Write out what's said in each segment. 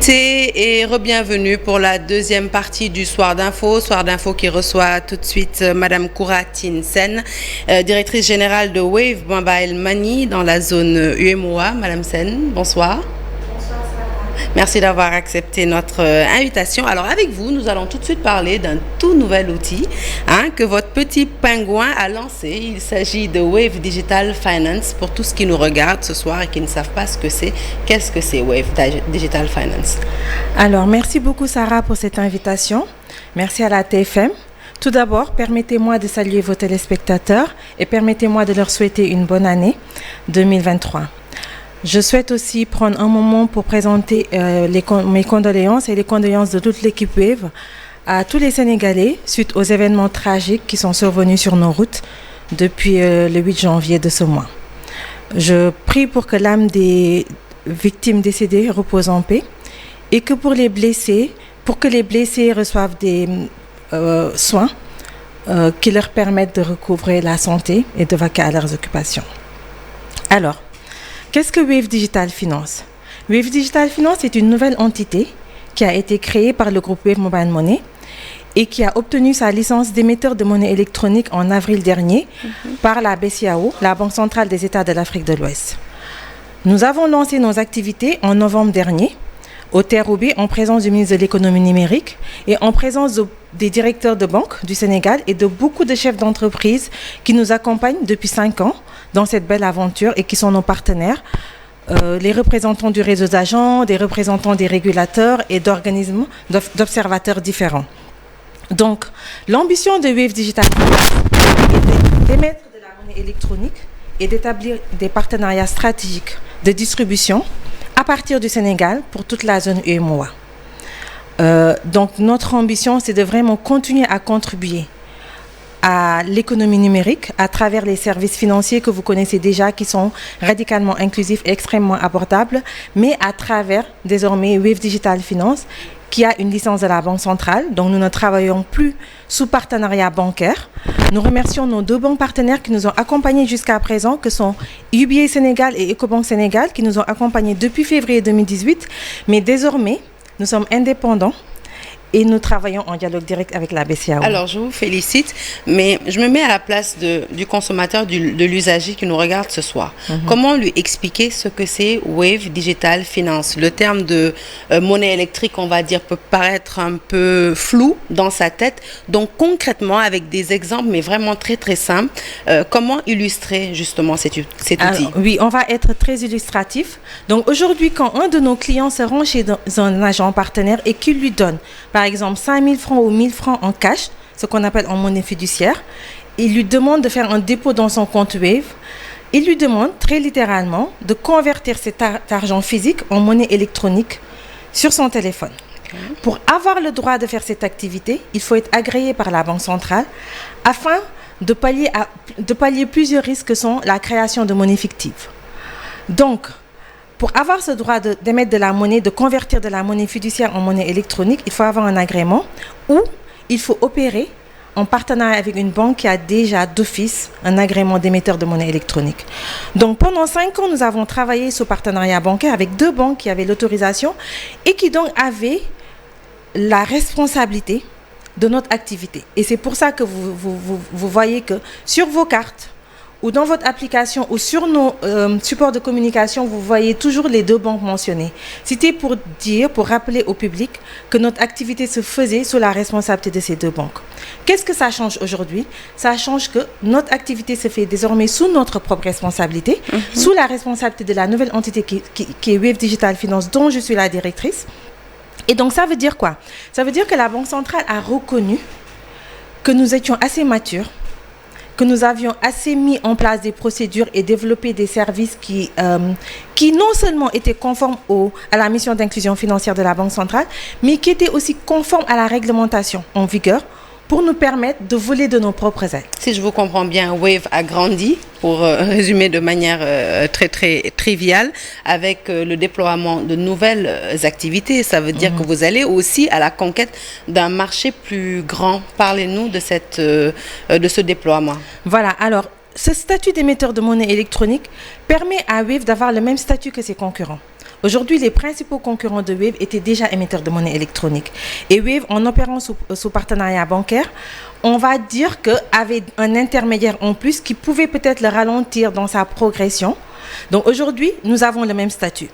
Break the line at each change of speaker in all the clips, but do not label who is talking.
Et re-bienvenue pour la deuxième partie du Soir d'Info. Soir d'Info qui reçoit tout de suite Madame Kouratine Sen, directrice générale de Wave Mobile Money dans la zone UMOA. Madame Sen, bonsoir. Merci d'avoir accepté notre invitation. Alors avec vous, nous allons tout de suite parler d'un tout nouvel outil que votre petit pingouin a lancé. Il s'agit de Wave Digital Finance. Pour tous qui nous regardent ce soir et qui ne savent pas ce que c'est, qu'est-ce que c'est Wave Digital Finance?
Alors merci beaucoup Sarah pour cette invitation. Merci à la TFM. Tout d'abord, permettez-moi de saluer vos téléspectateurs et permettez-moi de leur souhaiter une bonne année 2023. Je souhaite aussi prendre un moment pour présenter mes condoléances et les condoléances de toute l'équipe Wave à tous les Sénégalais suite aux événements tragiques qui sont survenus sur nos routes depuis le 8 janvier de ce mois. Je prie pour que l'âme des victimes décédées repose en paix et que pour que les blessés reçoivent des soins qui leur permettent de recouvrer la santé et de vaquer à leurs occupations. Alors, qu'est-ce que Wave Digital Finance? Wave Digital Finance est une nouvelle entité qui a été créée par le groupe Wave Mobile Money et qui a obtenu sa licence d'émetteur de monnaie électronique en avril dernier par la BCEAO, la Banque centrale des États de l'Afrique de l'Ouest. Nous avons lancé nos activités en novembre dernier au Terre-Roubaix en présence du ministre de l'économie numérique et en présence des directeurs de banques du Sénégal et de beaucoup de chefs d'entreprise qui nous accompagnent depuis 5 ans dans cette belle aventure et qui sont nos partenaires, les représentants du réseau d'agents, des représentants des régulateurs et d'organismes, d'observateurs différents. Donc, l'ambition de Wave Digital est d'émettre de la monnaie électronique et d'établir des partenariats stratégiques de distribution à partir du Sénégal pour toute la zone UMOA. Donc, notre ambition, c'est de vraiment continuer à contribuer à l'économie numérique à travers les services financiers que vous connaissez déjà qui sont radicalement inclusifs et extrêmement abordables, mais à travers désormais Wave Digital Finance qui a une licence de la Banque centrale, donc nous ne travaillons plus sous partenariat bancaire. Nous remercions nos 2 banques partenaires qui nous ont accompagnés jusqu'à présent, que sont UBA Sénégal et Ecobank Sénégal, qui nous ont accompagnés depuis février 2018, mais désormais nous sommes indépendants. Et nous travaillons en dialogue direct avec la BCEAO.
Alors, je vous félicite, mais je me mets à la place du consommateur, de l'usager qui nous regarde ce soir. Comment lui expliquer ce que c'est Wave Digital Finance? Le terme de monnaie électrique, on va dire, peut paraître un peu flou dans sa tête. Donc, concrètement, avec des exemples, mais vraiment très, très simples, comment illustrer justement cet outil?
Alors, oui, on va être très illustratif. Donc, aujourd'hui, quand un de nos clients se rend chez un agent partenaire et qu'il lui donne, par exemple, 5 000 francs ou 1 000 francs en cash, ce qu'on appelle en monnaie fiduciaire. Il lui demande de faire un dépôt dans son compte Wave. Il lui demande, très littéralement, de convertir cet argent physique en monnaie électronique sur son téléphone. Pour avoir le droit de faire cette activité, il faut être agréé par la Banque centrale afin de pallier plusieurs risques que sont la création de monnaie fictive. Donc, pour avoir ce droit d'émettre de la monnaie, de convertir de la monnaie fiduciaire en monnaie électronique, il faut avoir un agrément ou il faut opérer en partenariat avec une banque qui a déjà d'office un agrément d'émetteur de monnaie électronique. Donc pendant 5 ans, nous avons travaillé ce partenariat bancaire avec 2 banques qui avaient l'autorisation et qui donc avaient la responsabilité de notre activité. Et c'est pour ça que vous voyez que sur vos cartes, ou dans votre application ou sur nos supports de communication, vous voyez toujours les 2 banques mentionnées. C'était pour rappeler au public que notre activité se faisait sous la responsabilité de ces 2 banques. Qu'est-ce que ça change aujourd'hui? Ça change que notre activité se fait désormais sous notre propre responsabilité, sous la responsabilité de la nouvelle entité qui est Wave Digital Finance, dont je suis la directrice. Et donc, ça veut dire quoi? Ça veut dire que la Banque centrale a reconnu que nous étions assez matures, que nous avions assez mis en place des procédures et développé des services qui non seulement étaient conformes à la mission d'inclusion financière de la Banque centrale, mais qui étaient aussi conformes à la réglementation en vigueur pour nous permettre de voler de nos propres ailes.
Si je vous comprends bien, Wave a grandi, pour résumer de manière très très triviale, avec le déploiement de nouvelles activités. Ça veut dire que vous allez aussi à la conquête d'un marché plus grand. Parlez-nous de ce déploiement.
Voilà, alors ce statut d'émetteur de monnaie électronique permet à Wave d'avoir le même statut que ses concurrents. Aujourd'hui, les principaux concurrents de Wave étaient déjà émetteurs de monnaie électronique. Et Wave, en opérant sous partenariat bancaire, on va dire qu'avait un intermédiaire en plus qui pouvait peut-être le ralentir dans sa progression. Donc aujourd'hui, nous avons le même statut.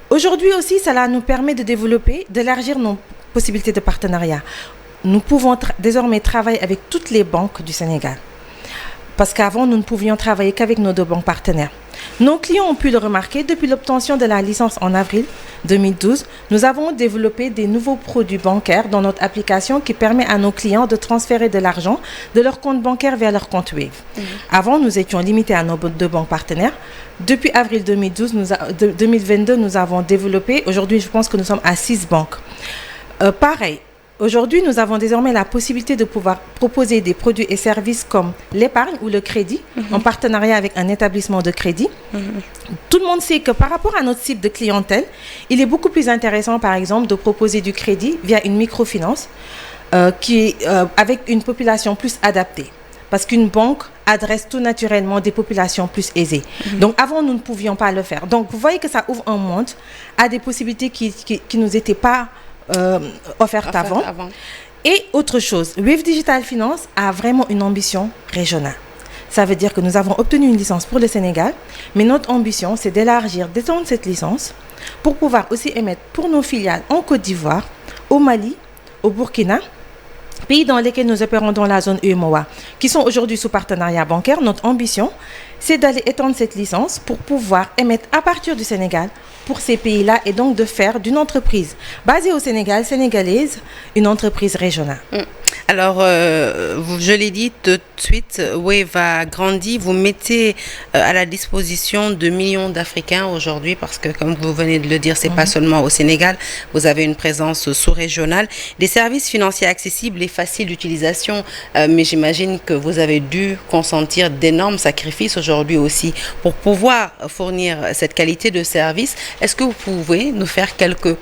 Aujourd'hui aussi, cela nous permet de développer, d'élargir nos possibilités de partenariat. Nous pouvons désormais travailler avec toutes les banques du Sénégal. Parce qu'avant, nous ne pouvions travailler qu'avec nos 2 banques partenaires. Nos clients ont pu le remarquer depuis l'obtention de la licence en avril 2012. Nous avons développé des nouveaux produits bancaires dans notre application qui permet à nos clients de transférer de l'argent de leur compte bancaire vers leur compte Wave. Avant, nous étions limités à nos 2 banques partenaires. Depuis avril 2022, nous avons développé, aujourd'hui je pense que nous sommes à 6 banques. Pareil. Aujourd'hui, nous avons désormais la possibilité de pouvoir proposer des produits et services comme l'épargne ou le crédit en partenariat avec un établissement de crédit. Tout le monde sait que par rapport à notre cible de clientèle, il est beaucoup plus intéressant, par exemple, de proposer du crédit via une microfinance avec une population plus adaptée. Parce qu'une banque adresse tout naturellement des populations plus aisées. Donc avant, nous ne pouvions pas le faire. Donc vous voyez que ça ouvre un monde à des possibilités qui nous étaient pas offerte avant. Et autre chose, Wave Digital Finance a vraiment une ambition régionale. Ça veut dire que nous avons obtenu une licence pour le Sénégal, mais notre ambition, c'est d'étendre cette licence pour pouvoir aussi émettre pour nos filiales en Côte d'Ivoire, au Mali, au Burkina, pays dans lesquels nous opérons dans la zone UEMOA, qui sont aujourd'hui sous partenariat bancaire. Notre ambition, c'est d'aller étendre cette licence pour pouvoir émettre à partir du Sénégal pour ces pays-là et donc de faire d'une entreprise basée au Sénégal, sénégalaise, une entreprise régionale.
Alors, je l'ai dit tout de suite, Wave a grandi. Vous mettez à la disposition de millions d'Africains aujourd'hui parce que, comme vous venez de le dire, c'est pas seulement au Sénégal. Vous avez une présence sous-régionale. Des services financiers accessibles et faciles d'utilisation. Mais j'imagine que vous avez dû consentir d'énormes sacrifices aujourd'hui aussi pour pouvoir fournir cette qualité de service. Est-ce que vous pouvez nous faire quelques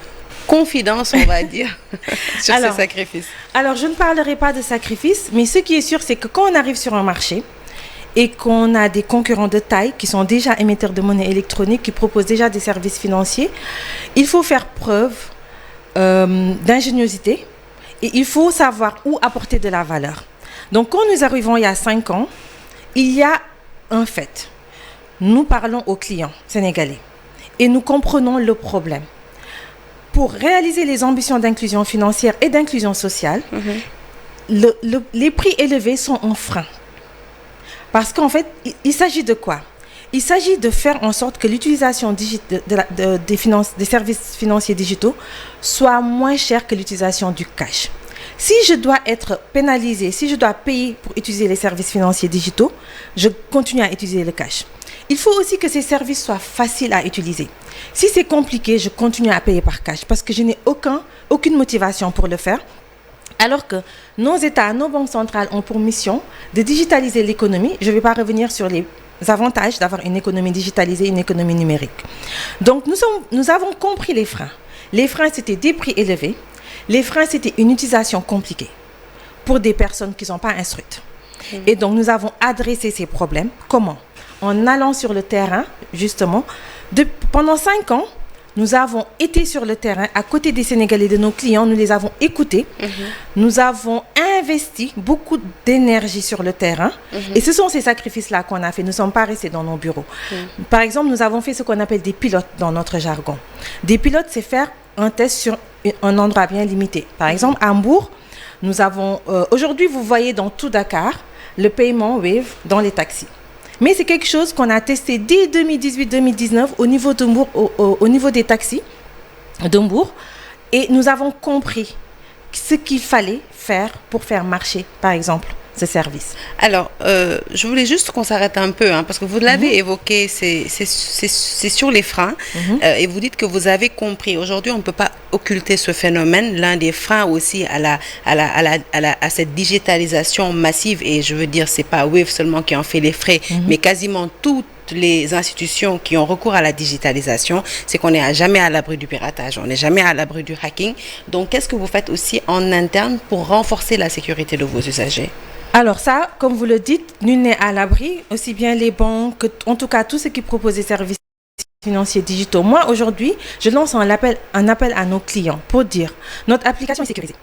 confidences, on va dire, sur ces sacrifices?
Alors, je ne parlerai pas de sacrifices, mais ce qui est sûr, c'est que quand on arrive sur un marché et qu'on a des concurrents de taille qui sont déjà émetteurs de monnaie électronique, qui proposent déjà des services financiers, il faut faire preuve d'ingéniosité et il faut savoir où apporter de la valeur. Donc, quand nous arrivons il y a 5 ans, il y a un fait. Nous parlons aux clients sénégalais et nous comprenons le problème. Pour réaliser les ambitions d'inclusion financière et d'inclusion sociale, les prix élevés sont un frein. Parce qu'en fait, il s'agit de quoi? Il s'agit de faire en sorte que l'utilisation des services financiers digitaux soit moins chère que l'utilisation du cash. Si je dois être pénalisée, si je dois payer pour utiliser les services financiers digitaux, je continue à utiliser le cash. Il faut aussi que ces services soient faciles à utiliser. Si c'est compliqué, je continue à payer par cash parce que je n'ai aucune motivation pour le faire. Alors que nos États, nos banques centrales ont pour mission de digitaliser l'économie. Je ne vais pas revenir sur les avantages d'avoir une économie digitalisée, une économie numérique. Donc nous avons compris les freins. Les freins, c'était des prix élevés. Les freins, c'était une utilisation compliquée pour des personnes qui ne sont pas instruites. Et donc, nous avons adressé ces problèmes. Comment? En allant sur le terrain, justement. Pendant 5 ans, nous avons été sur le terrain à côté des Sénégalais, de nos clients. Nous les avons écoutés. Nous avons investi beaucoup d'énergie sur le terrain. Et ce sont ces sacrifices-là qu'on a fait. Nous ne sommes pas restés dans nos bureaux. Par exemple, nous avons fait ce qu'on appelle des pilotes dans notre jargon. Des pilotes, c'est faire un test sur un endroit bien limité. Par exemple, à Hambourg, nous avons... aujourd'hui, vous voyez dans tout Dakar, le paiement Wave dans les taxis. Mais c'est quelque chose qu'on a testé dès 2018-2019 au niveau d'Hambourg, au niveau des taxis d'Hambourg. Et nous avons compris ce qu'il fallait faire pour faire marcher, par exemple, ce service.
Alors, je voulais juste qu'on s'arrête un peu, parce que vous l'avez évoqué, c'est sur les freins, et vous dites que vous avez compris. Aujourd'hui, on ne peut pas occulter ce phénomène. L'un des freins aussi à cette digitalisation massive, et je veux dire, c'est pas Wave seulement qui en fait les frais, mais quasiment toutes les institutions qui ont recours à la digitalisation, c'est qu'on n'est jamais à l'abri du piratage, on n'est jamais à l'abri du hacking. Donc, qu'est-ce que vous faites aussi en interne pour renforcer la sécurité de vos usagers?
Alors ça, comme vous le dites, nul n'est à l'abri, aussi bien les banques, en tout cas tous ceux qui proposent des services financiers digitaux. Moi, aujourd'hui, je lance un appel à nos clients pour dire notre application est sécurisée.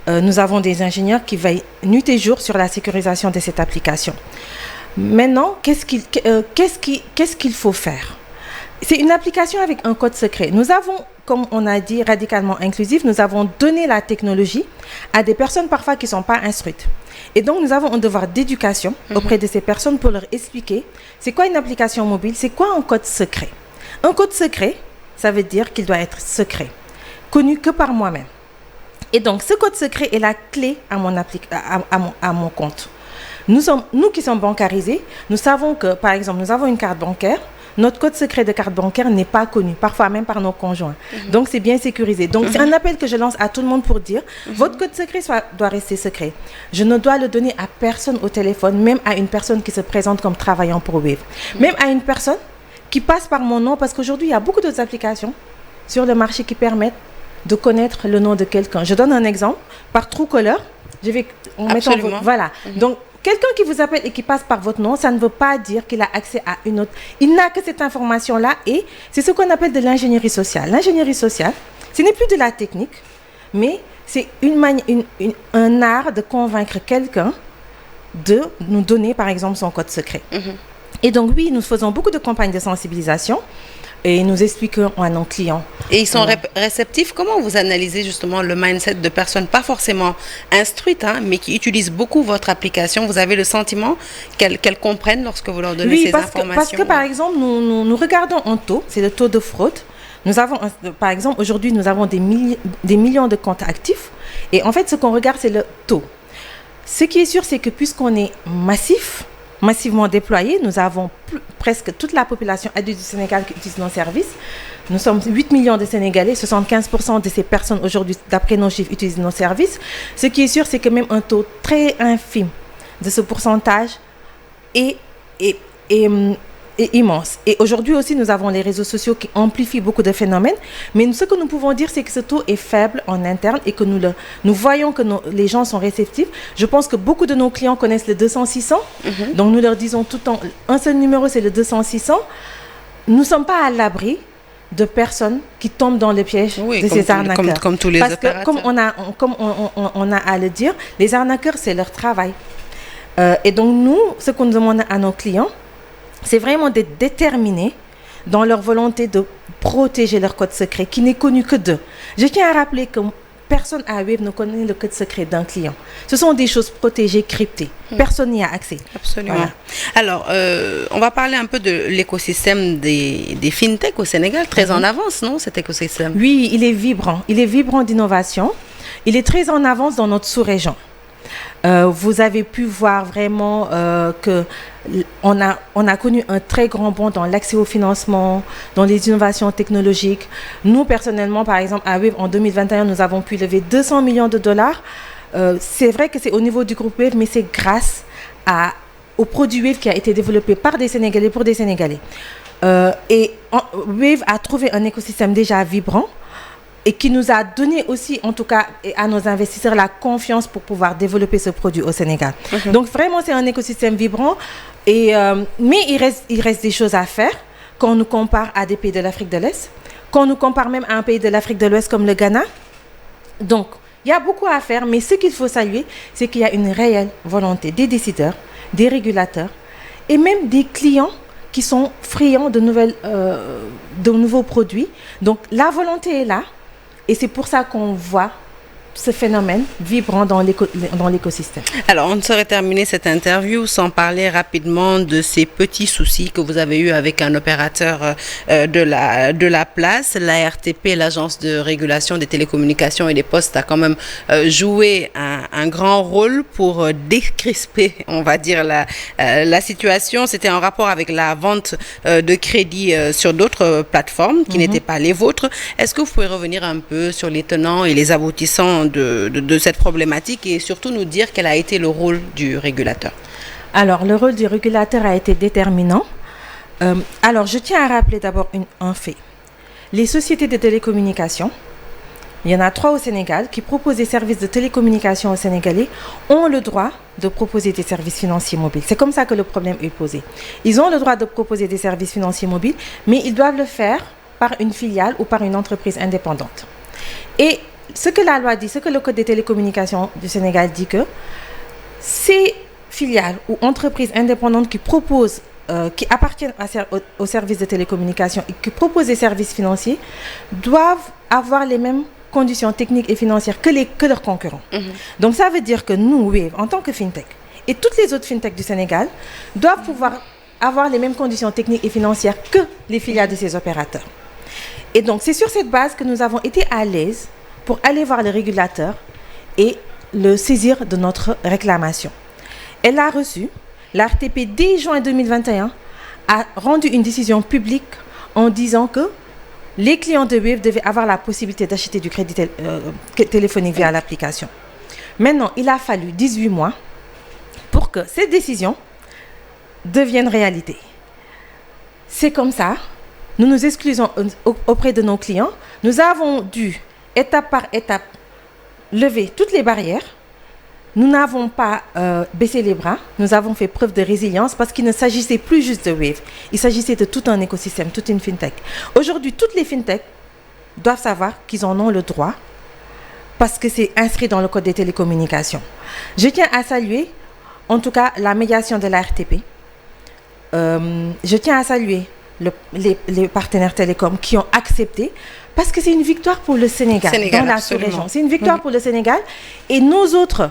Nous avons des ingénieurs qui veillent nuit et jour sur la sécurisation de cette application. Maintenant, qu'est-ce qu'il faut faire? C'est une application avec un code secret. Nous avons, comme on a dit, radicalement inclusif, nous avons donné la technologie à des personnes parfois qui ne sont pas instruites. Et donc, nous avons un devoir d'éducation auprès de ces personnes pour leur expliquer c'est quoi une application mobile, c'est quoi un code secret. Un code secret, ça veut dire qu'il doit être secret, connu que par moi-même. Et donc, ce code secret est la clé à mon compte. Nous qui sommes bancarisés, nous savons que, par exemple, nous avons une carte bancaire. Notre code secret de carte bancaire n'est pas connu, parfois même par nos conjoints. Donc, c'est bien sécurisé. Donc, c'est un appel que je lance à tout le monde pour dire, votre code secret doit rester secret. Je ne dois le donner à personne au téléphone, même à une personne qui se présente comme travaillant pour Wave. Même à une personne qui passe par mon nom, parce qu'aujourd'hui, il y a beaucoup d'autres applications sur le marché qui permettent de connaître le nom de quelqu'un. Je donne un exemple. Par Truecaller, voilà. Donc, quelqu'un qui vous appelle et qui passe par votre nom, ça ne veut pas dire qu'il a accès à une autre. Il n'a que cette information-là et c'est ce qu'on appelle de l'ingénierie sociale. L'ingénierie sociale, ce n'est plus de la technique, mais c'est un art de convaincre quelqu'un de nous donner, par exemple, son code secret. Et donc, oui, nous faisons beaucoup de campagnes de sensibilisation. Et nous expliquons à nos clients.
Et ils sont réceptifs. Comment vous analysez justement le mindset de personnes pas forcément instruites, mais qui utilisent beaucoup votre application? Vous avez le sentiment qu'elles comprennent lorsque vous leur donnez ces informations?
Parce que par exemple, nous regardons un taux, c'est le taux de fraude. Nous avons, par exemple, aujourd'hui, nous avons des millions de comptes actifs. Et en fait, ce qu'on regarde, c'est le taux. Ce qui est sûr, c'est que puisqu'on est massivement déployés. Nous avons presque toute la population adulte du Sénégal qui utilise nos services. Nous sommes 8 millions de Sénégalais. 75% de ces personnes aujourd'hui, d'après nos chiffres, utilisent nos services. Ce qui est sûr, c'est que même un taux très infime de ce pourcentage est immense. Et aujourd'hui aussi, nous avons les réseaux sociaux qui amplifient beaucoup de phénomènes. Mais ce que nous pouvons dire, c'est que ce taux est faible en interne et que nous voyons que les gens sont réceptifs. Je pense que beaucoup de nos clients connaissent le 200-600. Donc, nous leur disons tout le temps, un seul numéro, c'est le 200-600. Nous ne sommes pas à l'abri de personnes qui tombent dans le piège de ces arnaqueurs.
Comme tous les opérateurs.
Parce que, comme on a à le dire, les arnaqueurs, c'est leur travail. Et donc, nous, ce qu'on demande à nos clients, c'est vraiment d'être déterminés dans leur volonté de protéger leur code secret, qui n'est connu que d'eux. Je tiens à rappeler que personne à Wave ne connaît le code secret d'un client. Ce sont des choses protégées, cryptées. Personne n'y a accès.
Absolument. Voilà. Alors, on va parler un peu de l'écosystème des fintechs au Sénégal, très en avance, non, cet écosystème?
Oui, il est vibrant. Il est vibrant d'innovation. Il est très en avance dans notre sous-région. Vous avez pu voir vraiment que on a connu un très grand bond dans l'accès au financement, dans les innovations technologiques. Nous, personnellement, par exemple, à Wave, en 2021, nous avons pu lever 200 millions de dollars. C'est vrai que c'est au niveau du groupe Wave, mais c'est grâce au produit Wave qui a été développé par des Sénégalais pour des Sénégalais. Wave a trouvé un écosystème déjà vibrant et qui nous a donné aussi, en tout cas, à nos investisseurs, la confiance pour pouvoir développer ce produit au Sénégal. Donc, vraiment, c'est un écosystème vibrant. Mais il reste des choses à faire quand on nous compare à des pays de l'Afrique de l'Est, quand on nous compare même à un pays de l'Afrique de l'Ouest comme le Ghana. Donc, il y a beaucoup à faire, mais ce qu'il faut saluer, c'est qu'il y a une réelle volonté des décideurs, des régulateurs et même des clients qui sont friands de nouveaux produits. Donc, la volonté est là. Et c'est pour ça qu'on voit ce phénomène vibrant dans l'écosystème.
Alors, on ne saurait terminer cette interview sans parler rapidement de ces petits soucis que vous avez eus avec un opérateur de la place. L'ARTP, l'Agence de régulation des télécommunications et des postes, a quand même joué un grand rôle pour décrisper, on va dire, la situation. C'était en rapport avec la vente de crédits sur d'autres plateformes qui n'étaient pas les vôtres. Est-ce que vous pouvez revenir un peu sur les tenants et les aboutissants de cette problématique et surtout nous dire quel a été le rôle du régulateur?
Alors, le rôle du régulateur a été déterminant. Alors, je tiens à rappeler d'abord un fait. Les sociétés de télécommunications il y en a 3 au Sénégal qui proposent des services de télécommunication aux Sénégalais, ont le droit de proposer des services financiers mobiles. C'est comme ça que le problème est posé. Ils ont le droit de proposer des services financiers mobiles, mais ils doivent le faire par une filiale ou par une entreprise indépendante. Et ce que la loi dit, ce que le Code des télécommunications du Sénégal dit, que ces filiales ou entreprises indépendantes qui proposent, qui appartiennent aux services de télécommunications et qui proposent des services financiers doivent avoir les mêmes conditions techniques et financières que leurs concurrents. Donc ça veut dire que nous, Wave, en tant que FinTech, et toutes les autres FinTech du Sénégal, doivent pouvoir avoir les mêmes conditions techniques et financières que les filiales de ces opérateurs. Et donc c'est sur cette base que nous avons été à l'aise pour aller voir le régulateur et le saisir de notre réclamation. Elle a reçu, l'ARTP dès juin 2021 a rendu une décision publique en disant que les clients de Wave devaient avoir la possibilité d'acheter du crédit téléphonique via l'application. Maintenant, il a fallu 18 mois pour que cette décision devienne réalité. C'est comme ça, nous nous exclusons auprès de nos clients. Nous avons dû, étape par étape, lever toutes les barrières. Nous n'avons pas baissé les bras, nous avons fait preuve de résilience parce qu'il ne s'agissait plus juste de Wave, il s'agissait de tout un écosystème, toute une FinTech. Aujourd'hui, toutes les FinTech doivent savoir qu'ils en ont le droit parce que c'est inscrit dans le Code des télécommunications. Je tiens à saluer, en tout cas, la médiation de la RTP. Je tiens à saluer les partenaires télécoms qui ont accepté, parce que c'est une victoire pour le Sénégal dans la sous-région. C'est une victoire pour le Sénégal et nos autres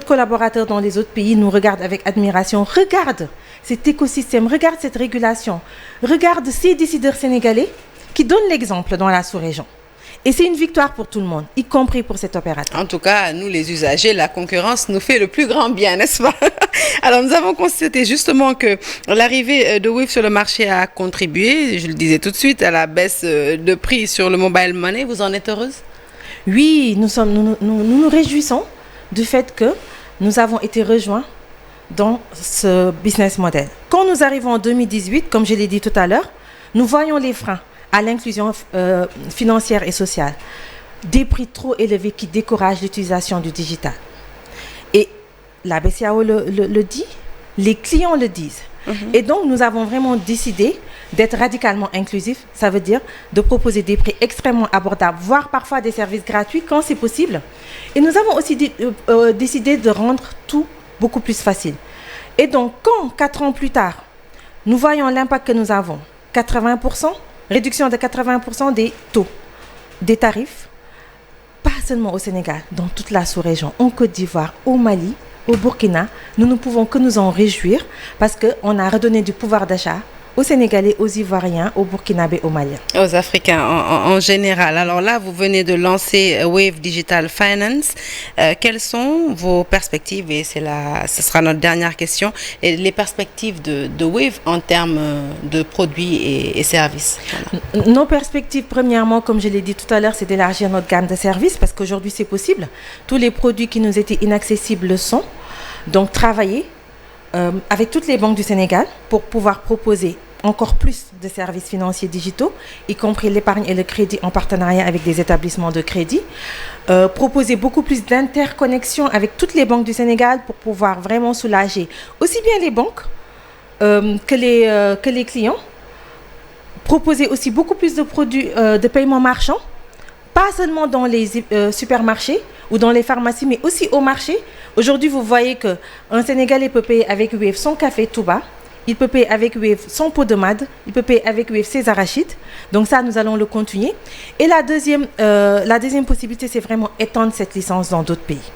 collaborateurs dans les autres pays nous regardent avec admiration. Regarde cet écosystème, regarde cette régulation, regarde ces décideurs sénégalais qui donnent l'exemple dans la sous-région. Et c'est une victoire pour tout le monde, y compris pour cet opérateur.
En tout cas, nous les usagers, la concurrence nous fait le plus grand bien, n'est-ce pas? Alors nous avons constaté justement que l'arrivée de Wave sur le marché a contribué, je le disais tout de suite, à la baisse de prix sur le mobile money. Vous en êtes heureuse?
Oui, nous nous réjouissons du fait que nous avons été rejoints dans ce business model. Quand nous arrivons en 2018, comme je l'ai dit tout à l'heure, nous voyons les freins à l'inclusion financière et sociale. Des prix trop élevés qui découragent l'utilisation du digital. Et la BCEAO le dit, les clients le disent. Et donc, nous avons vraiment décidé d'être radicalement inclusifs. Ça veut dire de proposer des prix extrêmement abordables, voire parfois des services gratuits quand c'est possible. Et nous avons aussi décidé de rendre tout beaucoup plus facile. Et donc, quand 4 ans plus tard, nous voyons l'impact que nous avons, 80%, réduction de 80% des taux, des tarifs, pas seulement au Sénégal, dans toute la sous-région, en Côte d'Ivoire, au Mali, au Burkina, nous ne pouvons que nous en réjouir parce qu'on a redonné du pouvoir d'achat aux Sénégalais, aux Ivoiriens, aux Burkinabés, aux Maliens.
Aux Africains en général. Alors là, vous venez de lancer Wave Digital Finance. Quelles sont vos perspectives? Et ce sera notre dernière question. Et les perspectives de Wave en termes de produits et services?
Voilà. Nos perspectives, premièrement, comme je l'ai dit tout à l'heure, c'est d'élargir notre gamme de services parce qu'aujourd'hui, c'est possible. Tous les produits qui nous étaient inaccessibles le sont. Donc, travailler avec toutes les banques du Sénégal pour pouvoir proposer encore plus de services financiers digitaux, y compris l'épargne et le crédit en partenariat avec des établissements de crédit. Proposer beaucoup plus d'interconnexion avec toutes les banques du Sénégal pour pouvoir vraiment soulager aussi bien les banques que les clients. Proposer aussi beaucoup plus de produits de paiement marchand, pas seulement dans les supermarchés ou dans les pharmacies, mais aussi au marché. Aujourd'hui, vous voyez qu'un Sénégalais peut payer avec Wave son café tout bas, il peut payer avec Wave son pot de mad, il peut payer avec Wave ses arachides. Donc ça, nous allons le continuer. Et la deuxième possibilité, c'est vraiment étendre cette licence dans d'autres pays.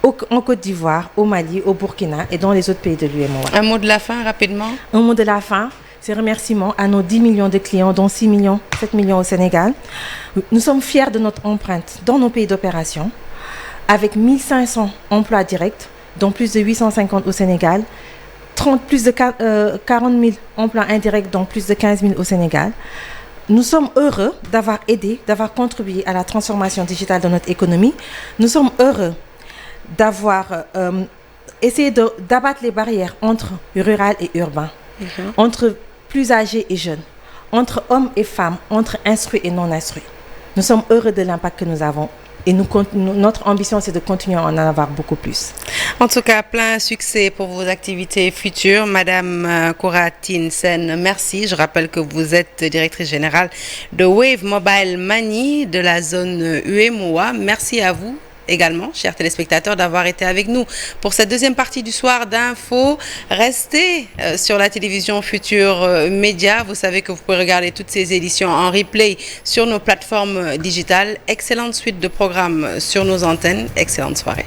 En Côte d'Ivoire, au Mali, au Burkina et dans les autres pays de l'UEMOA.
Un mot de la fin, rapidement.
Un mot de la fin, c'est remerciements à nos 10 millions de clients, dont 6 millions, 7 millions au Sénégal. Nous sommes fiers de notre empreinte dans nos pays d'opération, avec 1500 emplois directs, dont plus de 850 au Sénégal, plus de 40 000 emplois indirects, dont plus de 15 000 au Sénégal. Nous sommes heureux d'avoir aidé, d'avoir contribué à la transformation digitale de notre économie. Nous sommes heureux d'avoir essayé d'abattre les barrières entre rural et urbain, entre plus âgés et jeunes, entre hommes et femmes, entre instruits et non instruits. Nous sommes heureux de l'impact que nous avons. Et notre ambition, c'est de continuer à en avoir beaucoup plus.
En tout cas, plein succès pour vos activités futures. Madame Koura-Tine Sène, merci. Je rappelle que vous êtes directrice générale de Wave Mobile Money de la zone UEMOA. Merci à vous également, chers téléspectateurs, d'avoir été avec nous pour cette deuxième partie du soir d'info. Restez sur la télévision Futur Média. Vous savez que vous pouvez regarder toutes ces éditions en replay sur nos plateformes digitales. Excellente suite de programmes sur nos antennes. Excellente soirée.